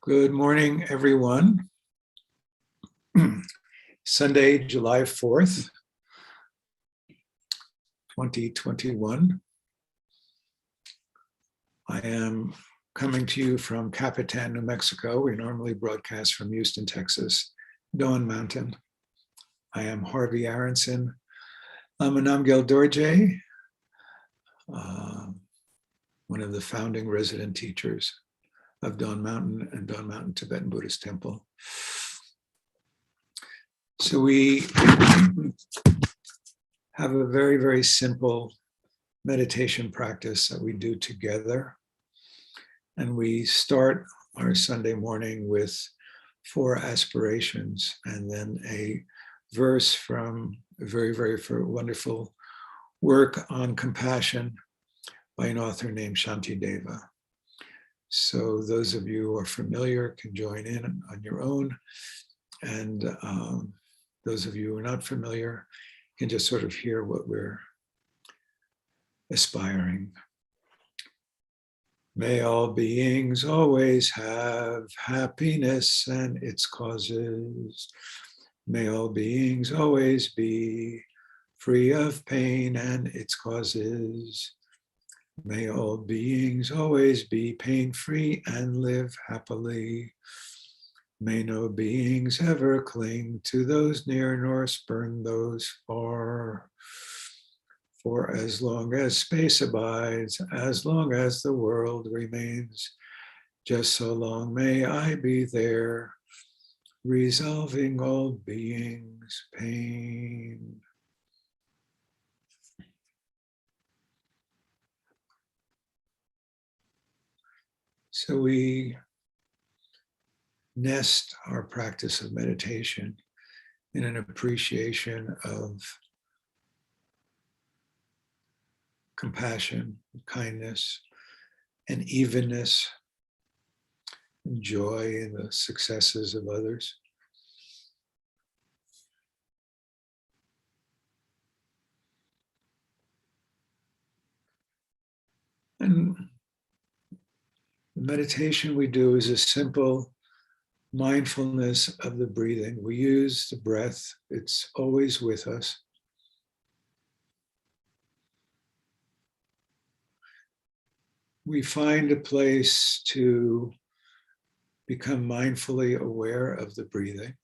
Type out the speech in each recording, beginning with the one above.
Good morning, everyone. Sunday, July 4th, 2021. I am coming to you from Capitan, New Mexico. We normally broadcast from Houston, Texas, Dawn Mountain. I am Harvey Aronson. I'm a Namgyal Dorje, one of the founding resident teachers of Dawn Mountain and Dawn Mountain Tibetan Buddhist Temple. So we have a very, very simple meditation practice that we do together. And we start our Sunday morning with 4 aspirations and then a verse from a very, very wonderful work on compassion by an author named Shantideva. So those of you who are familiar can join in on your own. And those of you who are not familiar can just sort of hear what we're aspiring. May all beings always have happiness and its causes. May all beings always be free of pain and its causes. May all beings always be pain-free and live happily. May no beings ever cling to those near nor spurn those far. For as long as space abides, as long as the world remains, just so long may I be there, resolving all beings' pain. So we nest our practice of meditation in an appreciation of compassion, kindness, and evenness, and joy in the successes of others. And the meditation we do is a simple mindfulness of the breathing. We use the breath, it's always with us. We find a place to become mindfully aware of the breathing.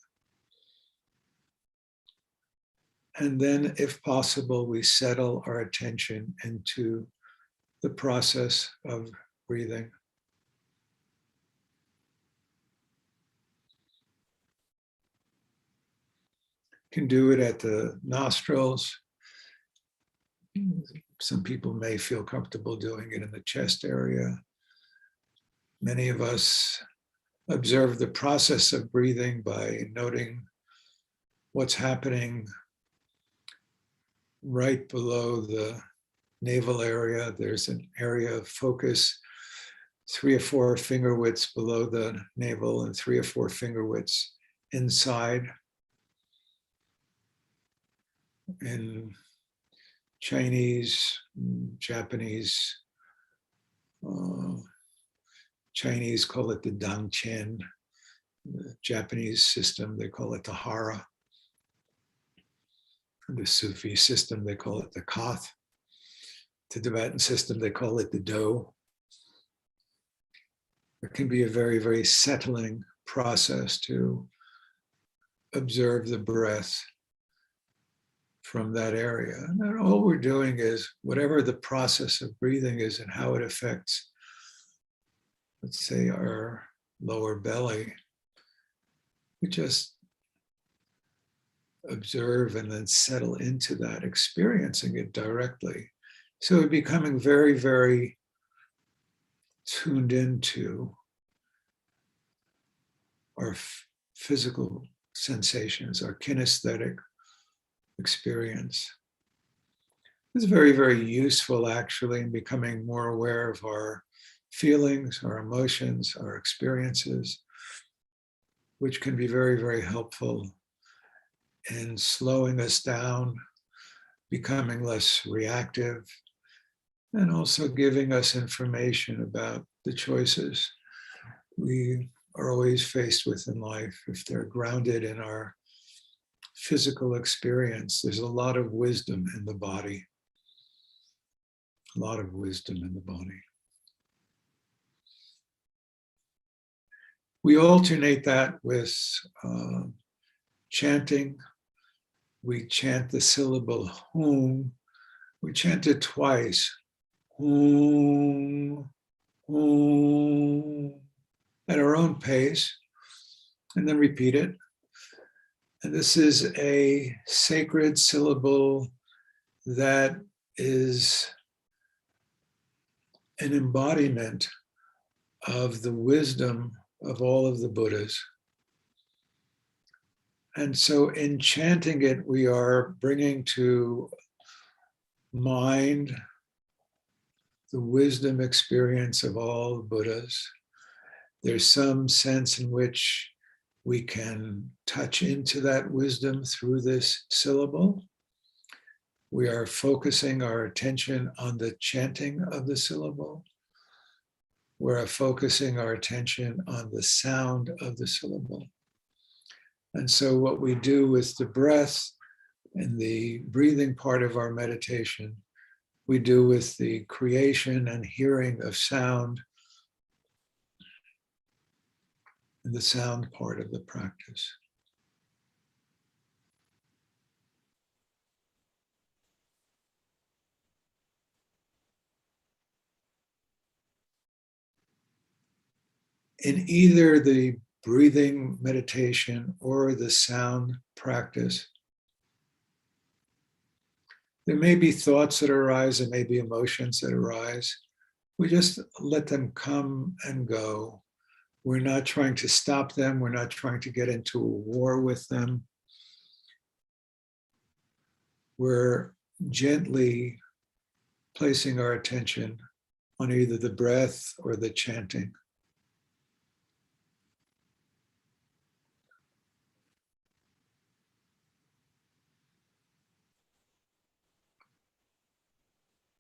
And then, if possible, we settle our attention into the process of breathing. Can do it at the nostrils. Some people may feel comfortable doing it in the chest area. Many of us observe the process of breathing by noting what's happening right below the navel area. There's an area of focus 3 or 4 finger widths below the navel and 3 or 4 finger widths inside. In Chinese, Japanese, Chinese call it the Dangchen. The Japanese system, they call it the Hara. The Sufi system, they call it the Kath. The Tibetan system, they call it the Do. It can be a very, very settling process to observe the breath from that area. And all we're doing is whatever the process of breathing is and how it affects, let's say, our lower belly, we just observe and then settle into that, experiencing it directly. So we're becoming very, very tuned into our physical sensations, our kinesthetic experience. It's very, very useful actually in becoming more aware of our feelings, our emotions, our experiences, which can be very, very helpful in slowing us down, becoming less reactive, and also giving us information about the choices we are always faced with in life, if they're grounded in our physical experience, there's a lot of wisdom in the body. A lot of wisdom in the body. We alternate that with chanting. We chant the syllable hum. We chant it twice. Hum, hum, at our own pace, and then repeat it. And this is a sacred syllable that is an embodiment of the wisdom of all of the Buddhas. And so in chanting it, we are bringing to mind the wisdom experience of all Buddhas. There's some sense in which we can touch into that wisdom through this syllable. We are focusing our attention on the chanting of the syllable. We're focusing our attention on the sound of the syllable. And so what we do with the breath and the breathing part of our meditation, we do with the creation and hearing of sound in the sound part of the practice. In either the breathing meditation or the sound practice, there may be thoughts that arise, there may be emotions that arise. We just let them come and go. We're not trying to stop them. We're not trying to get into a war with them. We're gently placing our attention on either the breath or the chanting.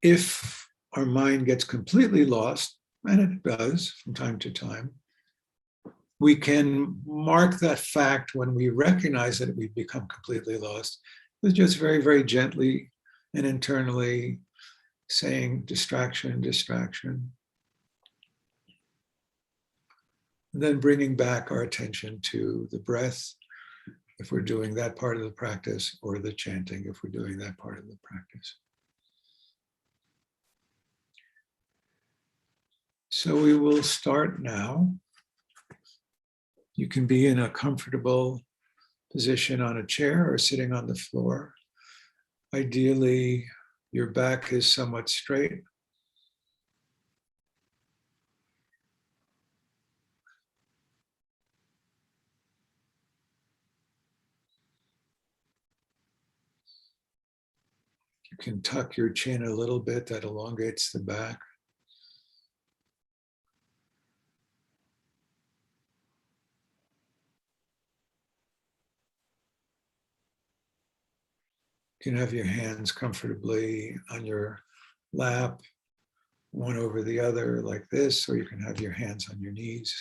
If our mind gets completely lost, and it does from time to time, we can mark that fact when we recognize that we've become completely lost, with just very, very gently and internally saying distraction, distraction. And then bringing back our attention to the breath, if we're doing that part of the practice, or the chanting, if we're doing that part of the practice. So we will start now. You can be in a comfortable position on a chair or sitting on the floor. Ideally, your back is somewhat straight. You can tuck your chin a little bit, that elongates the back. You can have your hands comfortably on your lap, one over the other like this, or you can have your hands on your knees.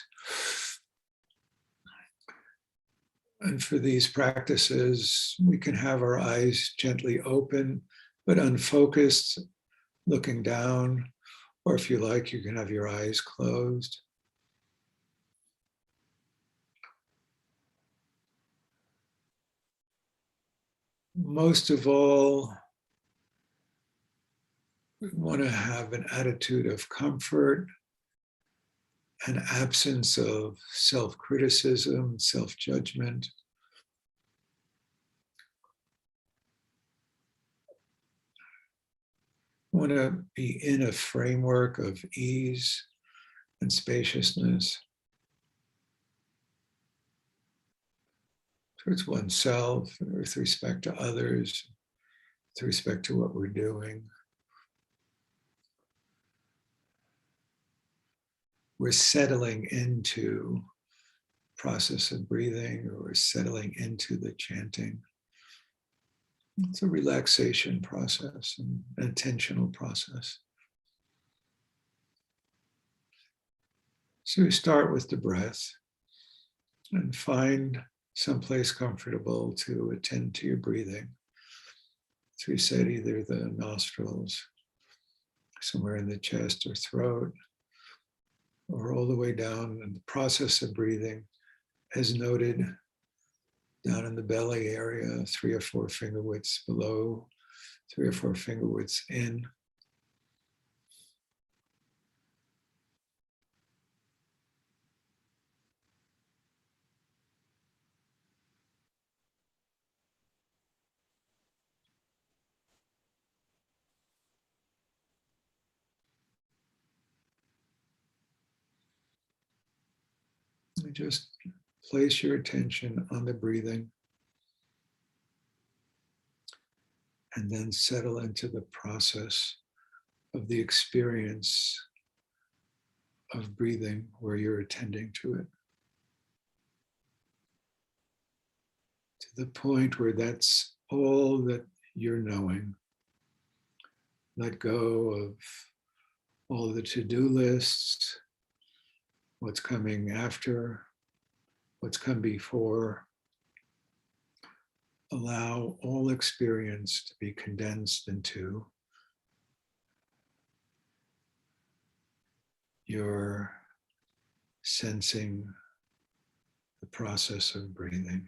And for these practices, we can have our eyes gently open, but unfocused, looking down, or if you like, you can have your eyes closed. Most of all, we want to have an attitude of comfort, an absence of self-criticism, self-judgment. We want to be in a framework of ease and spaciousness towards oneself, with respect to others, with respect to what we're doing. We're settling into the process of breathing, or we're settling into the chanting. It's a relaxation process, an intentional process. So we start with the breath. And find someplace comfortable to attend to your breathing. As we said, either the nostrils, somewhere in the chest or throat, or all the way down in the process of breathing, as noted, down in the belly area, 3 or 4 finger widths below, 3 or 4 finger widths in. And just place your attention on the breathing and then settle into the process of the experience of breathing where you're attending to it, to the point where that's all that you're knowing. Let go of all the to-do lists, what's coming after, what's come before. Allow all experience to be condensed into your sensing the process of breathing.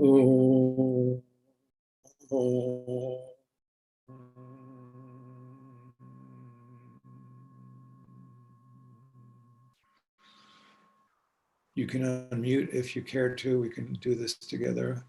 You can unmute if you care to. We can do this together.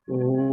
Om.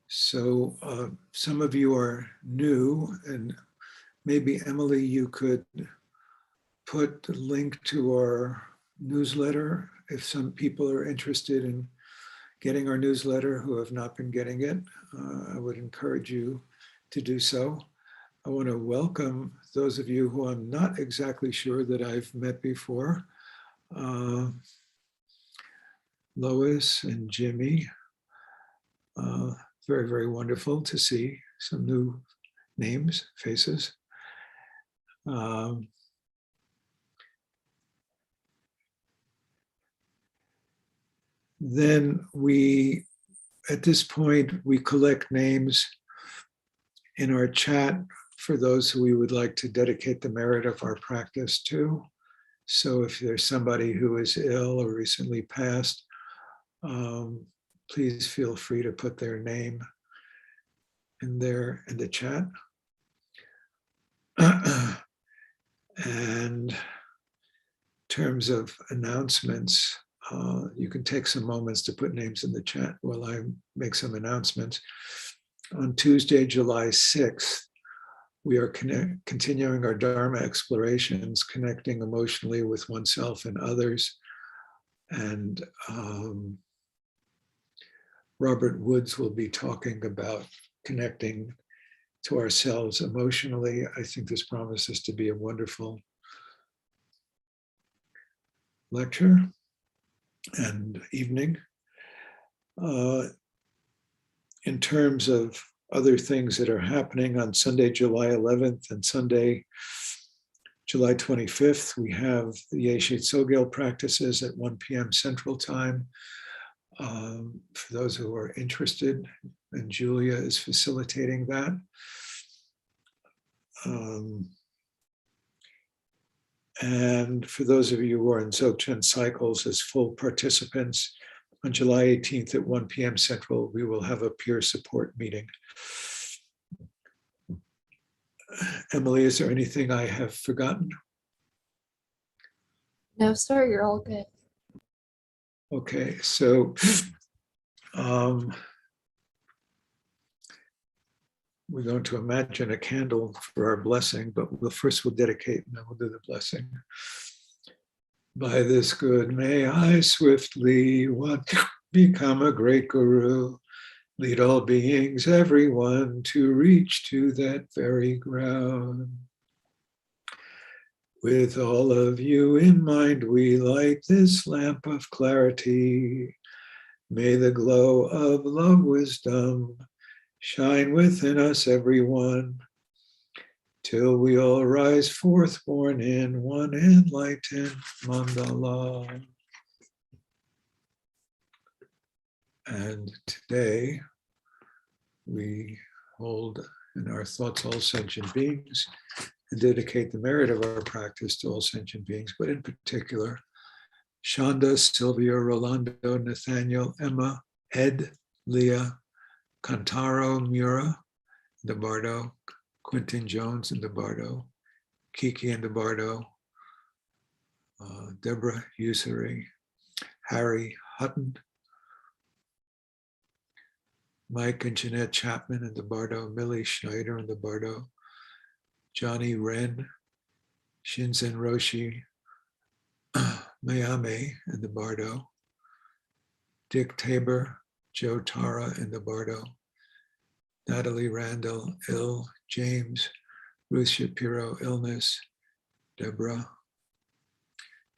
So some of you are new, and maybe Emily, you could put the link to our newsletter if some people are interested in getting our newsletter who have not been getting it. I would encourage you to do so. I want to welcome those of you who I'm not exactly sure that I've met before. Lois and Jimmy. Very, very wonderful to see some new names, faces. Then we, at this point, we collect names in our chat for those who we would like to dedicate the merit of our practice to. So if there's somebody who is ill or recently passed, please feel free to put their name in there in the chat. And in terms of announcements, you can take some moments to put names in the chat while I make some announcements. On Tuesday, July 6th, we are continuing our Dharma explorations, connecting emotionally with oneself and others. And Robert Woods will be talking about connecting to ourselves emotionally. I think this promises to be a wonderful lecture and evening. In terms of other things that are happening on Sunday, July 11th and Sunday, July 25th, we have the Yeshe Tsogel practices at 1 p.m. Central Time. For those who are interested, and Julia is facilitating that. And for those of you who are in Dzogchen cycles as full participants, on July 18th at 1 p.m. Central, we will have a peer support meeting. Emily, is there anything I have forgotten? No, sir, you're all good. Okay, so we're going to imagine a candle for our blessing, but first we'll dedicate and then we'll do the blessing. By this good, may I swiftly become a great guru, lead all beings, everyone, to reach to that very ground. With all of you in mind, we light this lamp of clarity. May the glow of love wisdom shine within us, everyone, till we all rise forth born in one enlightened mandala. And today we hold in our thoughts all sentient beings and dedicate the merit of our practice to all sentient beings, but in particular, Shonda, Sylvia, Rolando, Nathaniel, Emma, Ed, Leah, Kantaro, Mura, DeBardo, Quentin Jones and DeBardo, Kiki and DeBardo, Deborah Ussery, Harry Hutton, Mike and Jeanette Chapman and DeBardo, Millie Schneider and DeBardo, Johnny Wren, Shinzen Roshi, Mayame and DeBardo, Dick Tabor, Joe Tara and DeBardo, Natalie Randall, Ill, James, Ruth Shapiro, Illness, Deborah,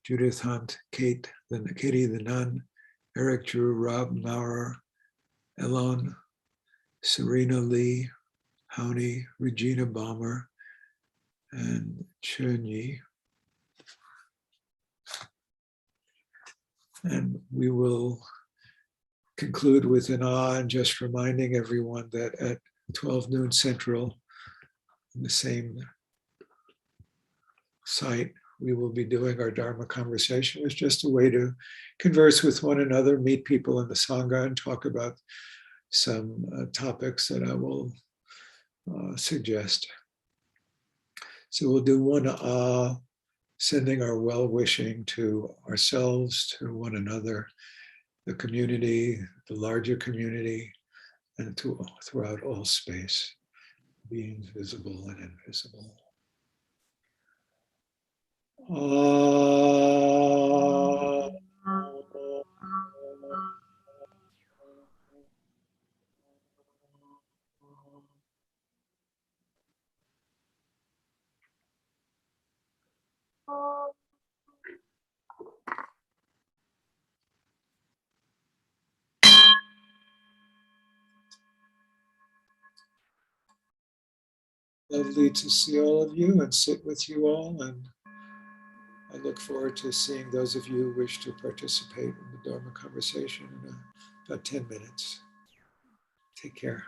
Judith Hunt, Katie the Nun, Eric Drew, Rob Maurer, Elon, Serena Lee, Howney, Regina Balmer, and Chernyi. And we will conclude with an and just reminding everyone that at 12 noon Central, in the same site, we will be doing our Dharma conversation. It's just a way to converse with one another, meet people in the Sangha, and talk about some topics that I will suggest. So we'll do one sending our well-wishing to ourselves, to one another, the community, the larger community, and throughout all space, beings visible and invisible. Lovely to see all of you and sit with you all, and I look forward to seeing those of you who wish to participate in the Dharma conversation in about 10 minutes. Take care.